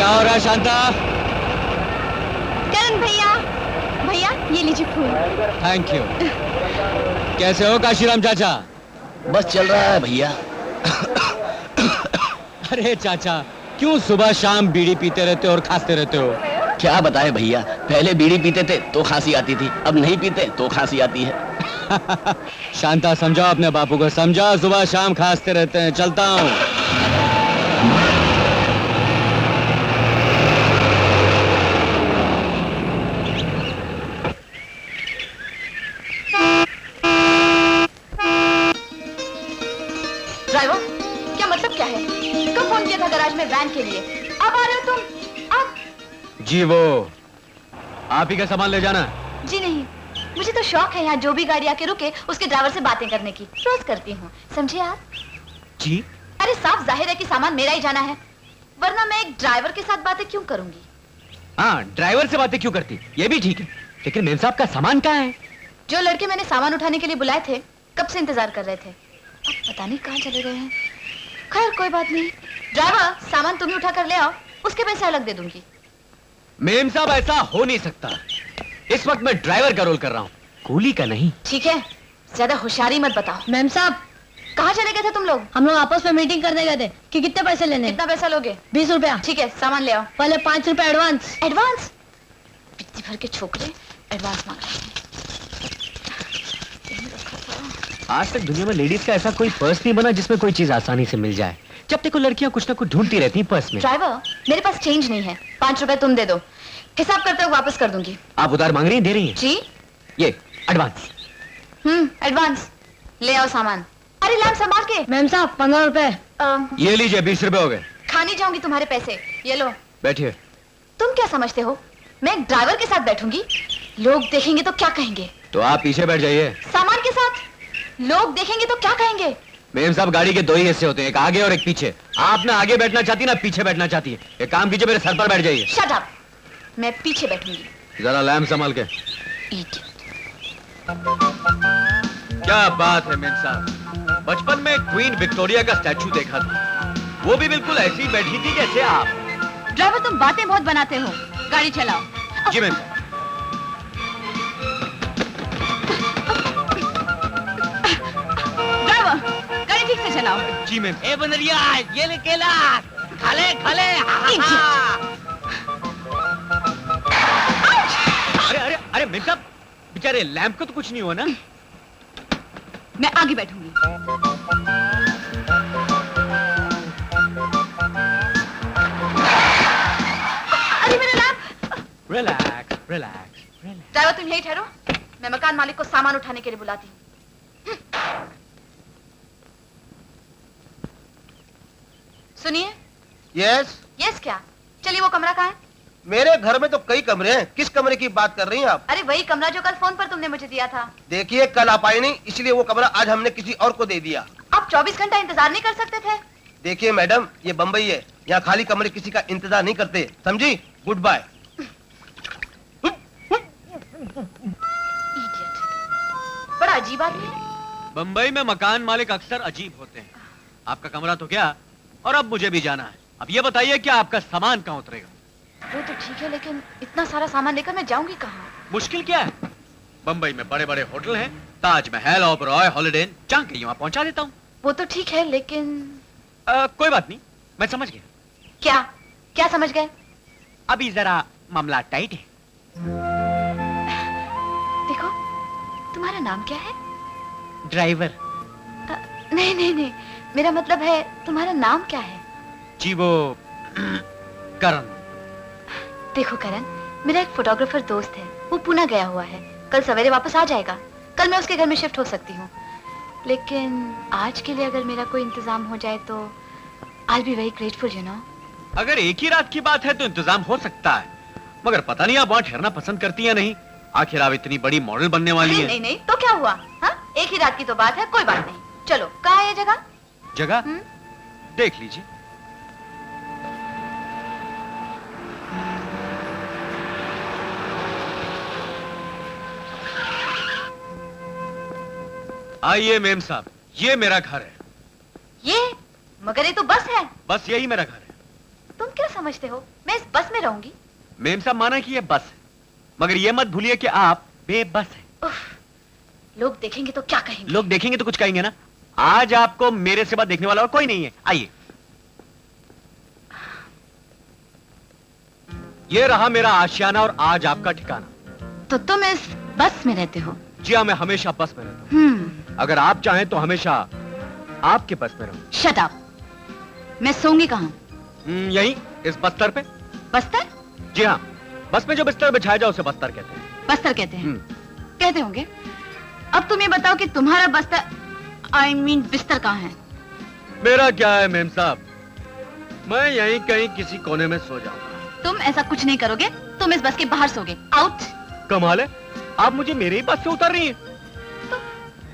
क्या हो रहा है शांता? करण भैया, भैया ये लीजिए फूल। Thank you. कैसे हो काशीराम चाचा? बस चल रहा है भैया। अरे चाचा, क्यों सुबह शाम बीड़ी पीते रहते हो और खांसते रहते हो? क्या बताए भैया, पहले बीड़ी पीते थे तो खांसी आती थी, अब नहीं पीते तो खांसी आती है। शांता समझाओ अपने बापू को, समझाओ, सुबह शाम खांसते रहते हैं। चलता हूँ। ड्राइवर, क्या मतलब क्या है? कब फोन किया था गैराज में वैन के लिए? अब आ रहे हो तुम? अब? जी वो आप ही का सामान ले जाना? जी नहीं, मुझे तो शौक है यहाँ जो भी गाड़ी आके रुके उसके ड्राइवर से बातें करने की। रोज करती हूँ, समझे आप? जी? अरे साफ जाहिर है कि सामान मेरा ही जाना है, वरना मैं एक ड्राइवर के साथ बातें क्यों करूंगी? हाँ, ड्राइवर से बातें क्यों करती, ये भी ठीक है, लेकिन मेम साहब का सामान कहाँ है? जो लड़के मैंने सामान उठाने के लिए बुलाए थे कब से इंतजार कर रहे थे, अब पता नहीं कहाँ चले गए हैं। खैर कोई बात नहीं, ड्राइवर सामान तुम ही उठा कर ले आओ, उसके पैसे अलग दे दूंगी। मेम साहब ऐसा हो नहीं सकता, इस वक्त मैं ड्राइवर का रोल कर रहा हूँ, कूली का नहीं। ठीक है, ज्यादा होशियारी मत बताओ। मैम साहब, कहाँ चले गए थे तुम लोग? हम लोग आपस में मीटिंग करने गए थे कि कितने पैसे लेने। कितना पैसा लोगे? 20 रुपया। ठीक है, सामान ले आओ। पहले 5 रुपया एडवांस। एडवांस? पिट्टी भर के छोकरे एडवांस मांग रहे हैं। आज तक दुनिया में लेडीज का ऐसा कोई पर्स नहीं बना जिसमें कोई चीज आसानी से मिल जाए। जब देखो लड़कियां कुछ ना कुछ ढूंढती रहती हैं पर्स में। ड्राइवर, मेरे पास चेंज नहीं है, 5 रुपए तुम दे दो, हिसाब करते हुए वापस कर दूंगी। आप उधार मांग रही हैं, दे रही हैं? जी। ये एडवांस। एडवांस। ले आओ सामान। अरे लैम्प संभाल के। मैम साहब 15 रुपए। ये लीजिए, 20 रुपए हो गए। खानी जाऊंगी तुम्हारे पैसे, ये लो। बैठिए। तुम क्या समझते हो मैं एक ड्राइवर के साथ बैठूंगी? लोग देखेंगे तो क्या कहेंगे? तो आप पीछे बैठ जाइए। सामान के साथ लोग देखेंगे तो क्या कहेंगे? मेम साहब, गाड़ी के 2 ही हिस्से होते हैं, एक आगे और एक पीछे। आप ना आगे बैठना चाहती ना पीछे बैठना चाहती है। एक काम कीजिए, मेरे सर पर बैठ जाइए। शट अप, मैं पीछे बैठूंगी। जरा लैम्प संभाल के। Idiot. क्या बात है मेम साहब, बचपन में क्वीन विक्टोरिया का स्टैचू देखा था, वो भी बिल्कुल ऐसी बैठी थी जैसे आप। ड्राइवर, तुम बातें बहुत बनाते हो, गाड़ी चलाओ। जी मैम साहब। ड्राइवर, गाड़ी ठीक से चलाओ। जी मैम। ए बनरिया, ये ले केला, खा ले खा ले। अरे अरे अरे मेम साहब, बेचारे लैम्प को तो कुछ नहीं हुआ ना? मैं आगे बैठूंगी। अरे मेरा lamp. Relax relax relax. Driver, तुम यही ठहरो, मैं मकान मालिक को सामान उठाने के लिए बुलाती हूँ। सुनिए। यस। यस क्या? चलिए, वो कमरा कहाँ है? मेरे घर में तो कई कमरे हैं, किस कमरे की बात कर रही हैं आप? अरे वही कमरा जो कल फोन पर तुमने मुझे दिया था। देखिए, कल आप आई नहीं, इसलिए वो कमरा आज हमने किसी और को दे दिया। आप 24 घंटा इंतजार नहीं कर सकते थे? देखिए मैडम, ये बम्बई है, यहाँ खाली कमरे किसी का इंतजार नहीं करते, समझी? Good bye. Idiot. बड़ा अजीब आदमी है। बंबई में मकान मालिक अक्सर अजीब होते हैं। आपका कमरा तो क्या, और अब मुझे भी जाना है। अब ये बताइए कि आपका सामान कहाँ उतरेगा? वो तो ठीक है, लेकिन इतना सारा सामान लेकर मैं जाऊंगी कहाँ? मुश्किल क्या है, बंबई में बड़े बड़े होटल हैं, ताजमहल, ओबरॉय, हॉलिडे इन, चाह के वहां पहुंचा देता हूँ। वो तो ठीक है, लेकिन कोई बात नहीं, मैं समझ गया। क्या? क्या समझ गए? अभी जरा मामला टाइट है। देखो, तुम्हारा नाम क्या है? ड्राइवर। नहीं नहीं नहीं, मेरा मतलब है तुम्हारा नाम क्या है? जी वो करण। देखो करण, मेरा एक फोटोग्राफर दोस्त है, वो पुणे गया हुआ है, कल सवेरे वापस आ जाएगा। कल मैं उसके घर में शिफ्ट हो सकती हूँ, लेकिन आज के लिए अगर मेरा कोई इंतजाम हो जाए तो I'll be very grateful, you know. अगर एक ही रात की बात है तो इंतजाम हो सकता है, मगर पता नहीं आप वहाँ ठहरना पसंद करती या नहीं। आखिर आप इतनी बड़ी मॉडल बनने वाली हैं। नहीं नहीं, तो क्या हुआ? हाँ, एक ही रात की तो बात है, कोई बात नहीं। चलो, कहाँ है ये जगह? जगह देख लीजिए। आइए मेम साहब, ये मेरा घर है। ये? मगर ये तो बस है। बस यही मेरा घर है। तुम क्या समझते हो? मैं इस बस में रहूंगी। मेम साहब माना कि ये बस है, मगर ये मत भूलिए कि आप बेबस हैं। उफ, लोग देखेंगे तो क्या कहेंगे? लोग देखेंगे तो कुछ कहेंगे ना। आज आपको मेरे सिवा देखने वाला और कोई नहीं है। आइए, ये रहा मेरा आशियाना और आज आपका ठिकाना। तो तुम इस बस में रहते हो? जी हाँ, मैं हमेशा बस में रहता हूँ। अगर आप चाहें तो हमेशा आपके बस में रहूं। Shut up. मैं सोऊंगी कहाँ? यहीं इस बस्तर पे। बस्तर? जी हाँ, बस में जो बिस्तर बिछाया जाए उसे बस्तर कहते हैं। बस्तर कहते हैं? कहते होंगे। अब तुम ये बताओ कि तुम्हारा बस्तर I mean, बिस्तर कहाँ है? मेरा क्या है मेम साहब, मैं यहीं कहीं किसी कोने में सो जाऊंगा। तुम ऐसा कुछ नहीं करोगे, तुम इस बस के बाहर सोगे। आउट। कमाल है, आप मुझे मेरे ही बस से उतार रही हैं।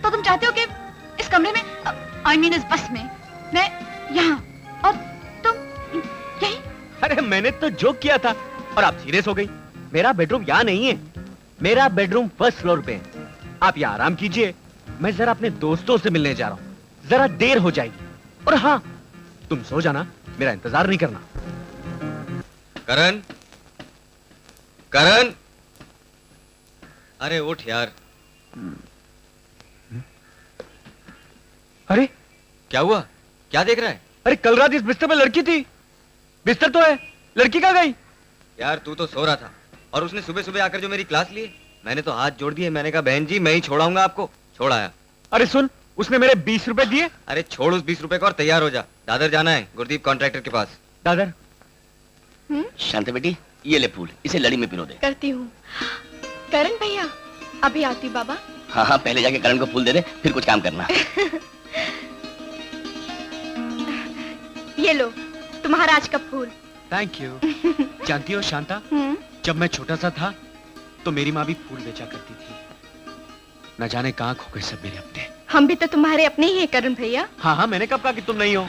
तो तुम चाहते हो कि इस कमरे में I mean, इस बस में मैं यहाँ और तुम यहीं? अरे मैंने तो जोक किया था और आप सीरियस हो गई। मेरा बेडरूम यहाँ नहीं है, मेरा बेडरूम फर्स्ट फ्लोर पे है। आप यहाँ आराम कीजिए, मैं जरा अपने दोस्तों से मिलने जा रहा हूँ, जरा देर हो जाएगी। और हाँ, तुम सो जाना, मेरा इंतजार नहीं करना। करण, करण, अरे उठ यार। अरे क्या हुआ? क्या देख रहा है? अरे कल रात इस बिस्तर पे लड़की थी। बिस्तर तो है, लड़की कहाँ गई? यार तू तो सो रहा था और उसने सुबह सुबह आकर जो मेरी क्लास ली, मैंने तो हाथ जोड़ दिए। मैंने कहा बहन जी मैं ही छोड़ाऊंगा आपको। छोड़ आया। अरे सुन, उसने मेरे 20 रुपए दिए। अरे छोड़ उस 20 रुपए को और तैयार हो जा, दादर जाना है गुरदीप कॉन्ट्रैक्टर के पास। दादर? शांति बेटी, ये ले फूल, इसे लड़ी में पिरो दे। करती हूँ। करण भैया, अभी आती बाबा। हाँ हाँ, पहले जाके करण को फूल दे दे, फिर कुछ काम करना। ये लो तुम्हारा आज का फूल। Thank you. जानती हो शांता, जब मैं छोटा सा था तो मेरी माँ भी फूल बेचा करती थी। न जाने कहाँ खो गए सब मेरे अपने। हम भी तो तुम्हारे अपने ही हैं करण भैया। हाँ हाँ, मैंने कब कहा कि तुम नहीं हो?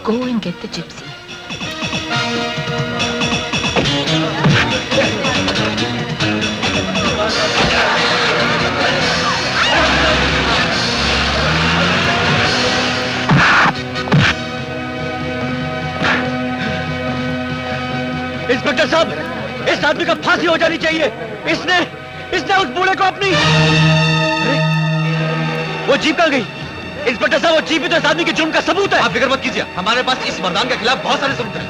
Go and get the gypsy. Inspector साहब, इस आदमी का फांसी हो जानी चाहिए। इसने उस बूढ़े को अपनी। अरे, वो जीप कहाँ गई? इंस्पेक्टर साहब, वो जीप ही तो इस आदमी के जुर्म का सबूत है। आप फिक्र मत कीजिए, हमारे पास इस मर्दान के खिलाफ बहुत सारे सबूत हैं।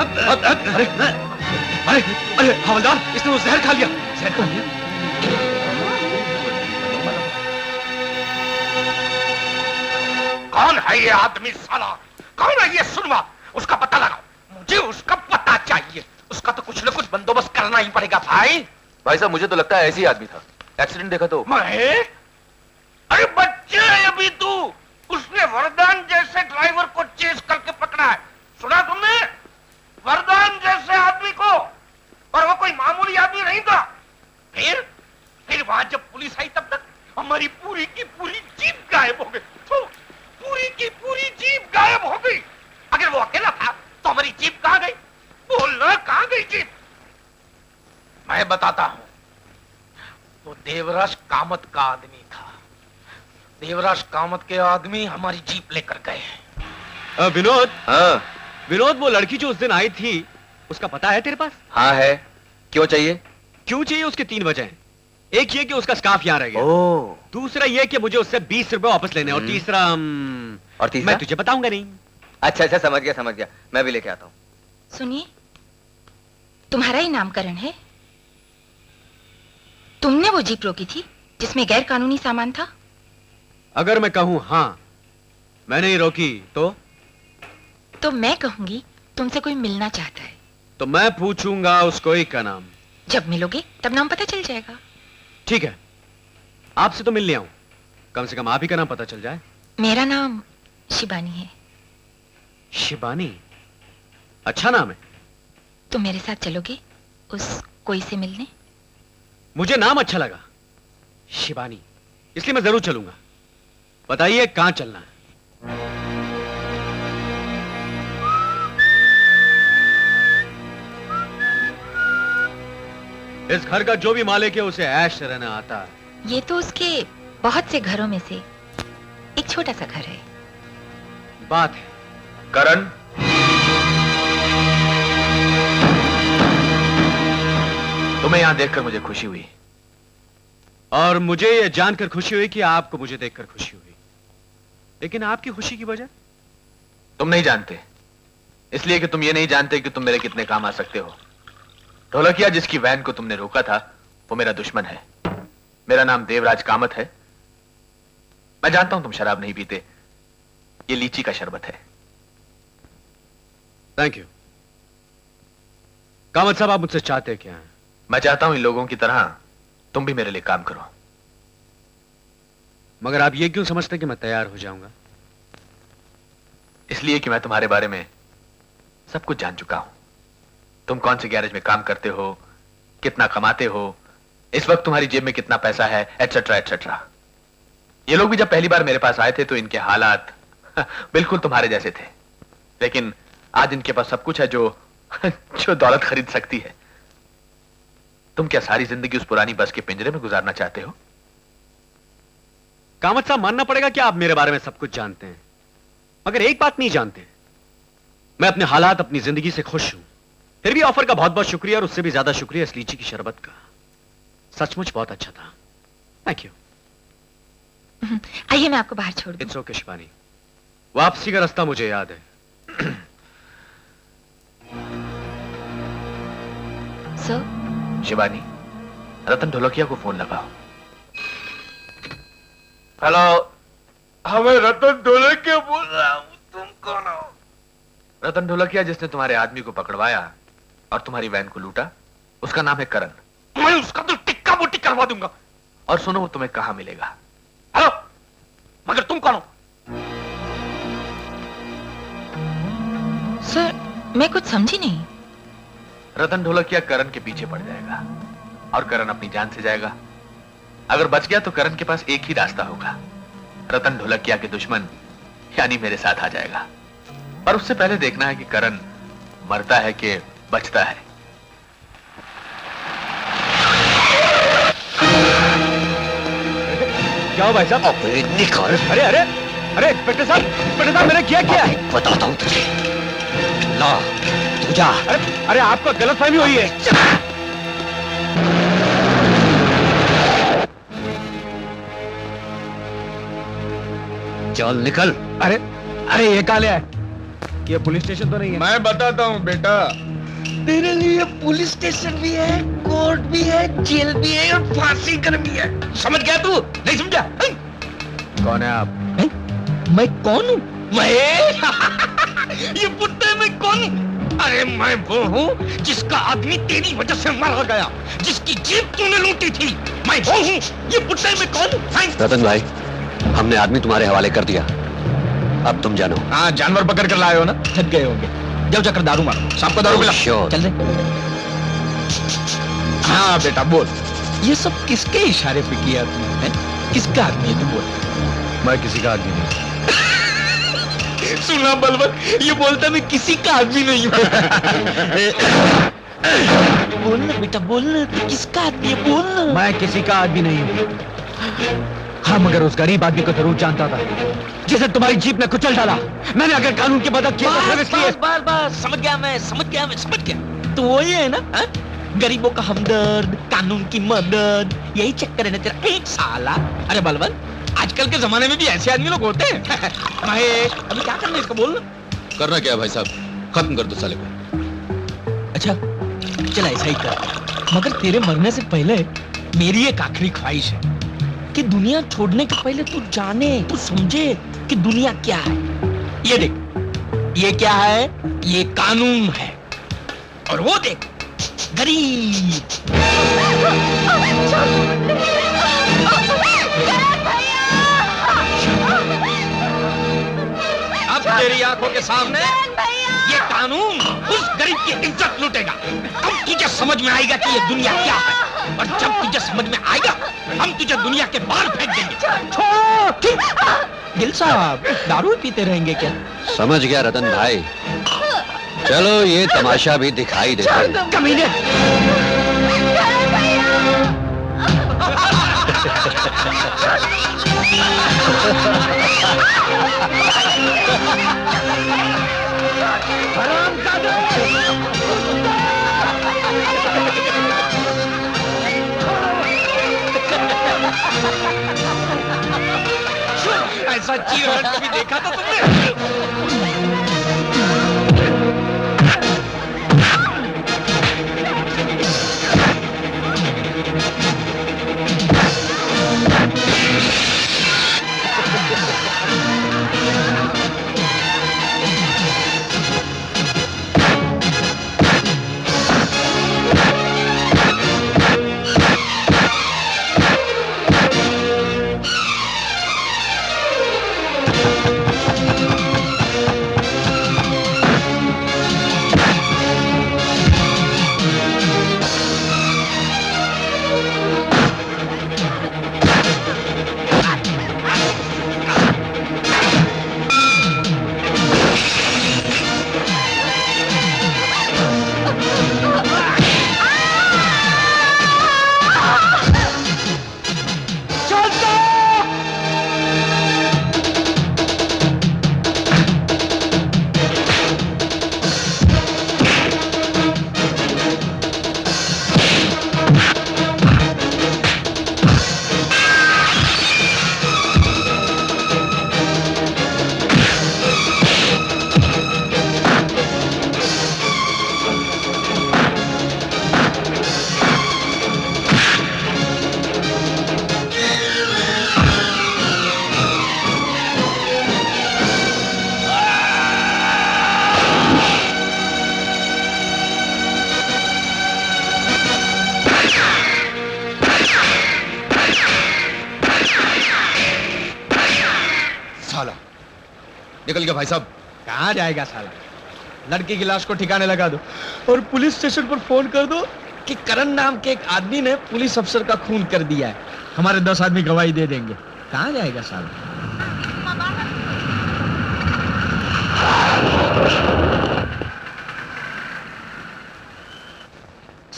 अरे अरे अरे हवलदार, इसने वो जहर खा लिया। जहर खा लिया? कौन है ये आदमी साला? कौन है ये सुनवा? उसका पता लगाओ, मुझे उसका पता चाहिए। उसका तो कुछ न कुछ बंदोबस्त करना ही पड़ेगा भाई। भाई साहब मुझे तो लगता है ऐसे ही आदमी था, एक्सीडेंट देखा तो। मैं? अरे बच्चे है अभी तू। उसने वरदान जैसे ड्राइवर को चेस करके पकड़ा है, सुना तुमने? वरदान जैसे आदमी को, और वो कोई मामूली आदमी नहीं था। फिर वहां जब पुलिस आई तब तक हमारी पूरी की पूरी जीप गायब हो गई। पूरी की पूरी जीप गायब हो गई। अगर वो अकेला था तो हमारी जीप कहां गई? बोलना, कहां गई जीप? मैं बताता हूं। वो देवराज कामत का आदमी था। देवराज कामत के आदमी हमारी जीप लेकर गए। विनोद। हाँ विनोद, वो लड़की जो उस दिन आई थी, उसका पता है तेरे पास? हाँ है। क्यों चाहिए? क्यों चाहिए उसके 3 वजह हैं। एक ये कि उसका स्कार्फ यहाँ रह गया। ओह। दूसरा ये कि मुझे उससे 20 रुपए वापस लेने, और तीसरा और तीसरा? मैं तुझे बताऊंगा नहीं। अच्छा अच्छा, समझ गया, मैं भी लेके आता हूँ। सुनिए, तुम्हारा ही नामकरण है? तुमने वो जीप रोकी थी जिसमें गैर कानूनी सामान था? अगर मैं कहूं हाँ मैंने ही रोकी तो मैं कहूंगी तुमसे कोई मिलना चाहता है। तो मैं पूछूंगा उस कोई का नाम। जब मिलोगे तब नाम पता चल जाएगा। ठीक है, आपसे तो मिल लिया हूं, कम से कम आप ही का नाम पता चल जाए। मेरा नाम शिबानी है। शिबानी? अच्छा नाम है। तुम मेरे साथ चलोगे उस कोई से मिलने? मुझे नाम अच्छा लगा, शिबानी, इसलिए मैं जरूर चलूंगा। बताइए कहां चलना है? इस घर का जो भी मालिक है उसे ऐश से रहना आता है। ये तो उसके बहुत से घरों में से एक छोटा सा घर है। बात है करण, तुम्हें यहां देखकर मुझे खुशी हुई, और मुझे यह जानकर खुशी हुई कि आपको मुझे देखकर खुशी हुई। लेकिन आपकी खुशी की वजह? तुम नहीं जानते, इसलिए कि तुम ये नहीं जानते कि तुम मेरे कितने काम आ सकते हो। ढोलकिया जिसकी वैन को तुमने रोका था वो मेरा दुश्मन है। मेरा नाम देवराज कामत है। मैं जानता हूं तुम शराब नहीं पीते, ये लीची का शरबत है। Thank you. कामत साहब, आप मुझसे चाहते क्या हैं? मैं चाहता हूं इन लोगों की तरह तुम भी मेरे लिए काम करो। मगर आप ये क्यों समझते कि मैं तैयार हो जाऊंगा? इसलिए कि मैं तुम्हारे बारे में सब कुछ जान चुका हूं। तुम कौन से गैरेज में काम करते हो, कितना कमाते हो, इस वक्त तुम्हारी जेब में कितना पैसा है, एटसेट्रा एटसेट्रा। ये लोग भी जब पहली बार मेरे पास आए थे तो इनके हालात बिल्कुल तुम्हारे जैसे थे, लेकिन आज इनके पास सब कुछ है जो जो दौलत खरीद सकती है। तुम क्या सारी जिंदगी उस पुरानी बस के पिंजरे में गुजारना चाहते हो? कामत साहब, मानना पड़ेगा कि आप मेरे बारे में सब कुछ जानते हैं, मगर एक बात नहीं जानते, मैं अपने हालात, अपनी जिंदगी से खुश हूं। फिर भी ऑफर का बहुत बहुत शुक्रिया, और उससे भी ज्यादा शुक्रिया इस लीची की शरबत का। सचमुच बहुत अच्छा था। Thank you. आइए मैं आपको बाहर छोड़ दूं। इट्स ओके शिबानी, वापसी का रास्ता मुझे याद है। सर, शिबानी, रतन ढोलकिया को फोन लगाओ। हेलो, हमें रतन ढोलकिया बोल रहा हूं। तुम कौन हो? रतन ढोलकिया जिसने तुम्हारे आदमी को पकड़वाया और तुम्हारी वैन को लूटा, उसका नाम है करण। मैं उसका तो टिक्का बोटी करवा दूंगा। और सुनो, वो तुम्हें कहां मिलेगा? हेलो, मगर तुम कौन हो? सर मैं कुछ समझी नहीं। रतन ढोलकिया करण के पीछे पड़ जाएगा और करण अपनी जान से जाएगा। अगर बच गया तो करण के पास एक ही रास्ता होगा, रतन ढोलकिया के दुश्मन यानी मेरे साथ आ जाएगा। पर उससे पहले देखना है कि करण मरता है कि बचता है। क्या हो भाई साहब? अबे निकल। अरे अरे अरे इंस्पेक्टर साहब मैंने क्या? बताता हूं तुझे। ला, तू जा। अरे आपको गलतफहमी हुई है। चल निकल। अरे अरे ये काले है, ये पुलिस स्टेशन तो नहीं है? मैं बताता हूँ बेटा, तेरे लिए पुलिस स्टेशन भी है, कोर्ट भी है, जेल भी है और फांसी घर भी है। समझ गया तू? नहीं समझा? कौन है आप? मैं कौन हूँ? ये पुट्टे में कौन? अरे मैं वो हूँ जिसका आदमी तेरी वजह से मारा गया, जिसकी जीप तूने लूटी थी। मैं वो हूँ। ये पुट्टे में कौन? रतन भाई, हमने आदमी तुम्हारे हवाले कर दिया, अब तुम जानो। हाँ, जानवर पकड़ कर लाए हो ना, थक गए होंगे। जाओ जाकर दारू मारो, शाम को दारू पिला। Sure. चल दे। हाँ बेटा बोल, ये सब किसके इशारे पे किया तुमने? किसका आदमी है तू बोल। मैं किसी का आदमी नहीं। सुना बलबल, ये बोलता मैं किसी का आदमी नहीं हूँ। बोल ना बेटा बोल ना, तू किसका आदमी है बोल ना। मैं किसी का आदमी नहीं हूँ। हाँ, मगर उस गरीब आदमी को जरूर जानता था जिसे तुम्हारी जीप ने कुचल डाला। मैंने अगर कानून की मदद की तो सिर्फ इसलिए। बस समझ गया मैं। तू वही है ना, हा? गरीबों का हमदर्द, कानून की मदद, यही चक्कर है ना तेरा। एक साला, अरे बलबल, आजकल के जमाने में भी ऐसे आदमी लोग होते हैं। महेश, अभी क्या करना है इसको बोल ना। करना क्या है भाई साहब, खत्म कर दो साले को। अच्छा चल ऐसा ही कर, मगर तेरे मरने से पहले मेरी एक आखिरी ख्वाहिश है कि दुनिया छोड़ने के पहले तू जाने, तू समझे कि दुनिया क्या है। ये देख, ये क्या है? ये कानून है। और वो देख, गरीब। अब तेरी आंखों के सामने ये कानून उस गरीब की इज्जत लूटेगा। अब तुझे समझ में आएगा कि ये दुनिया क्या है, और जब तुझे समझ में आएगा हम तुझे दुनिया के बाहर फेंक देंगे। दिल साहब, दारू पीते रहेंगे क्या? समझ गया रतन भाई, चलो ये तमाशा भी दिखाई देता है। कमीने! ऐसा चीरहट कभी देखा था तुमने? निकल गया भाई साहब। कहाँ जाएगा साला? लड़की की लाश को ठिकाने लगा दो और पुलिस स्टेशन पर फोन कर दो कि करण नाम के एक आदमी ने पुलिस अफसर का खून कर दिया है। हमारे 10 आदमी गवाही दे देंगे। कहाँ जाएगा साला?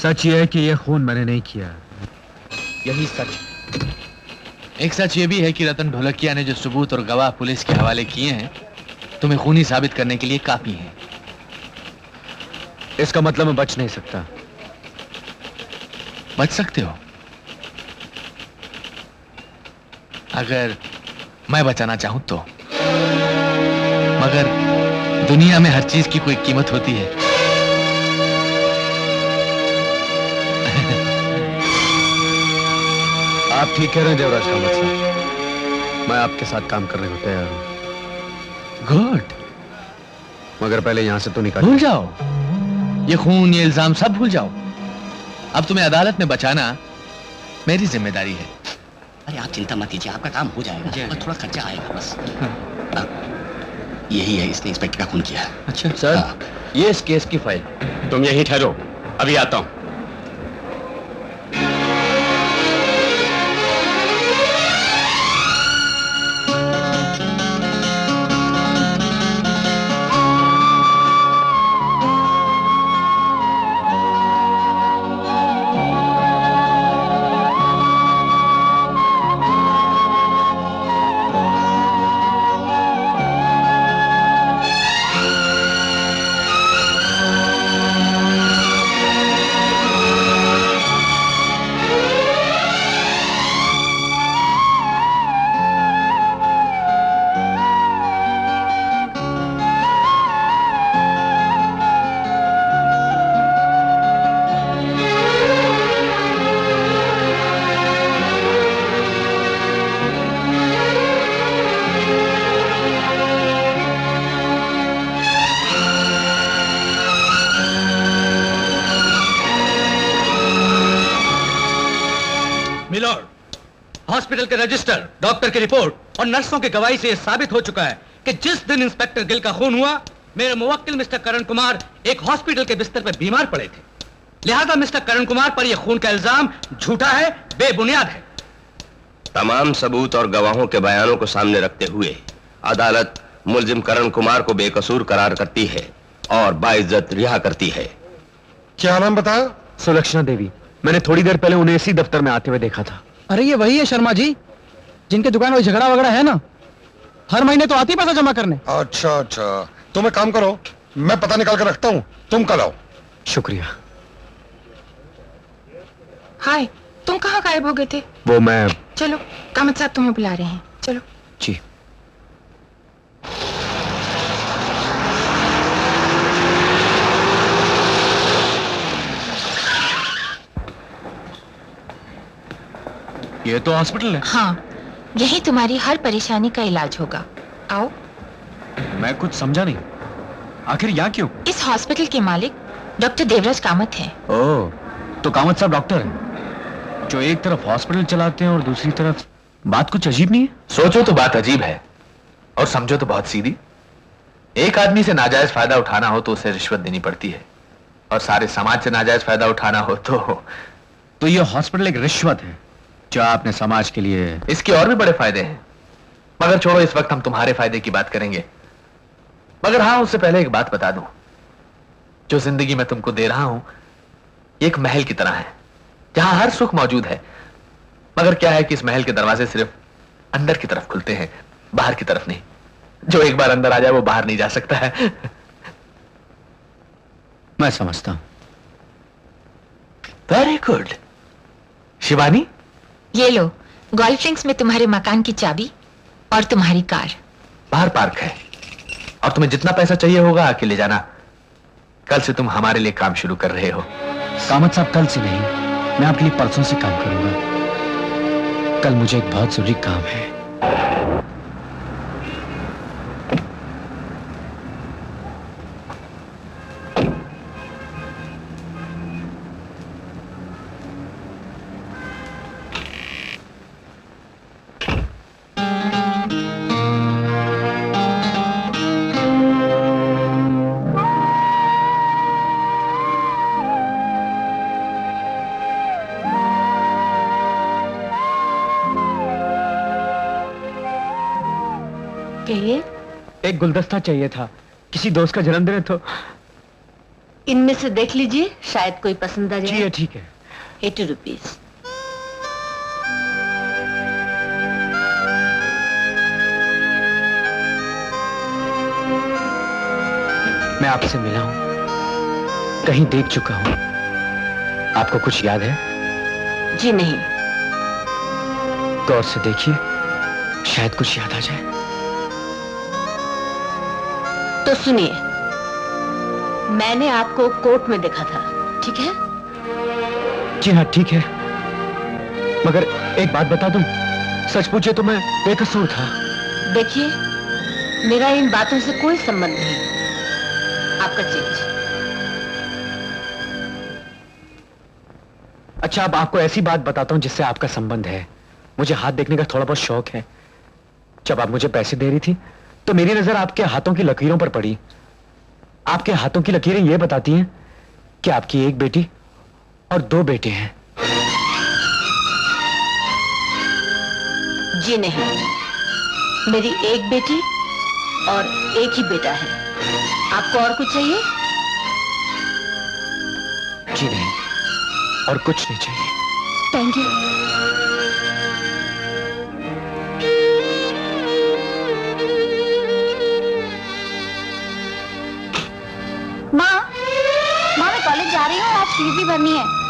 सच ये है कि ये खून मैंने नहीं किया। यही सच। एक सच ये भी है कि रतन ढोलकिया ने जो सबूत और गवाह पुलिस के हवाले किए हैं तुम्हें खूनी साबित करने के लिए काफी हैं। इसका मतलब मैं बच नहीं सकता। बच सकते हो अगर मैं बचाना चाहूं तो, मगर दुनिया में हर चीज की कोई कीमत होती है। आप ठीक कह रहे हैं देवराज कामत साहब, मैं आपके साथ काम करने को तैयार हूं। गुड। मगर पहले यहां से तो निकल। भूल जाओ ये खून, ये इल्जाम सब भूल जाओ। अब तुम्हें अदालत में बचाना मेरी जिम्मेदारी है। अरे आप चिंता मत कीजिए, आपका काम हो जाएगा और थोड़ा खर्चा आएगा बस। यही है, इसने इंस्पेक्टर का खून किया। अच्छा सर, ये इस केस की फाइल। तुम यहीं ठहरो, अभी आता हूं। हॉस्पिटल के रजिस्टर, डॉक्टर की रिपोर्ट और नर्सों की गवाही से यह साबित हो चुका है कि जिस दिन इंस्पेक्टर गिल का खून हुआ, मेरे मुवक्किल मिस्टर करण कुमार एक हॉस्पिटल के बिस्तर पर बीमार पड़े थे। लिहाजा मिस्टर करण कुमार पर यह खून का इल्जाम झूठा है, बेबुनियाद है। तमाम सबूत और गवाहों के बयानों को सामने रखते हुए अदालत मुलजिम करण कुमार को बेकसूर करार करती है और बाइज्जत रिहा करती है। क्या नाम बताया? सुलक्षणा देवी। मैंने थोड़ी देर पहले उन्हें इसी दफ्तर में आते हुए देखा था। अरे ये वही है शर्मा जी जिनके दुकान में झगड़ा वगड़ा है ना, हर महीने तो आती पैसा जमा करने। अच्छा अच्छा, तुम एक काम करो, मैं पता निकाल कर रखता हूँ, तुम कल आओ। शुक्रिया। हाय, तुम कहाँ गायब हो गए थे? वो मैं। चलो, कामत साहब तुम्हें बुला रहे हैं, चलो। जी। ये तो हॉस्पिटल है। हाँ, यही तुम्हारी हर परेशानी का इलाज होगा। आओ। मैं कुछ समझा नहीं, आखिर यहाँ क्यों? इस हॉस्पिटल के मालिक डॉक्टर देवराज कामत हैं। ओह, तो कामत साहब डॉक्टर हैं जो एक तरफ हॉस्पिटल चलाते हैं और दूसरी तरफ। बात कुछ अजीब नहीं है? सोचो तो बात अजीब है और समझो तो बहुत सीधी। एक आदमी से नाजायज फायदा उठाना हो तो उसे रिश्वत देनी पड़ती है, और सारे समाज से नाजायज फायदा उठाना हो तो ये हॉस्पिटल एक रिश्वत है जो आपने समाज के लिए। इसके और भी बड़े फायदे हैं, मगर छोड़ो, इस वक्त हम तुम्हारे फायदे की बात करेंगे। मगर हाँ, उससे पहले एक बात बता दूं, जो जिंदगी मैं तुमको दे रहा हूं एक महल की तरह है जहां हर सुख मौजूद है, मगर क्या है कि इस महल के दरवाजे सिर्फ अंदर की तरफ खुलते हैं, बाहर की तरफ नहीं। जो एक बार अंदर आ जाए वो बाहर नहीं जा सकता है। मैं समझता हूं। Very good. शिवानी, ये लो, गोल्फ लिंक्स में तुम्हारे मकान की चाबी और तुम्हारी कार। बाहर पार्क है, और तुम्हें जितना पैसा चाहिए होगा आके ले जाना। कल से तुम हमारे लिए काम शुरू कर रहे हो। कामत साहब, कल से नहीं, मैं आपके लिए परसों से काम करूंगा। कल मुझे एक बहुत जरूरी काम है। एक गुलदस्ता चाहिए था, किसी दोस्त का जन्मदिन है तो। इनमें से देख लीजिए, शायद कोई पसंद आ जाए। जी ठीक है। 80 रुपीज। मैं आपसे मिला हूं, कहीं देख चुका हूं। आपको कुछ याद है? जी नहीं। गौर से देखिए, शायद कुछ याद आ जाए। तो सुनिए, मैंने आपको कोर्ट में देखा था, ठीक है? जी हाँ ठीक है, मगर एक बात बता दूं, सच पूछे तो मैं बेकसूर था। देखिए, मेरा इन बातों से कोई संबंध नहीं। आपका चेंज। अच्छा, अब आपको ऐसी बात बताता हूं जिससे आपका संबंध है। मुझे हाथ देखने का थोड़ा बहुत शौक है। जब आप मुझे पैसे दे रही थी तो मेरी नजर आपके हाथों की लकीरों पर पड़ी। आपके हाथों की लकीरें यह बताती हैं कि आपकी एक बेटी और 2 बेटे हैं। जी नहीं, मेरी एक बेटी और एक ही बेटा है। आपको और कुछ चाहिए? जी नहीं, और कुछ नहीं चाहिए। Thank you. माँ, मैं कॉलेज जा रही हूँ, आज फीस भी भरनी है।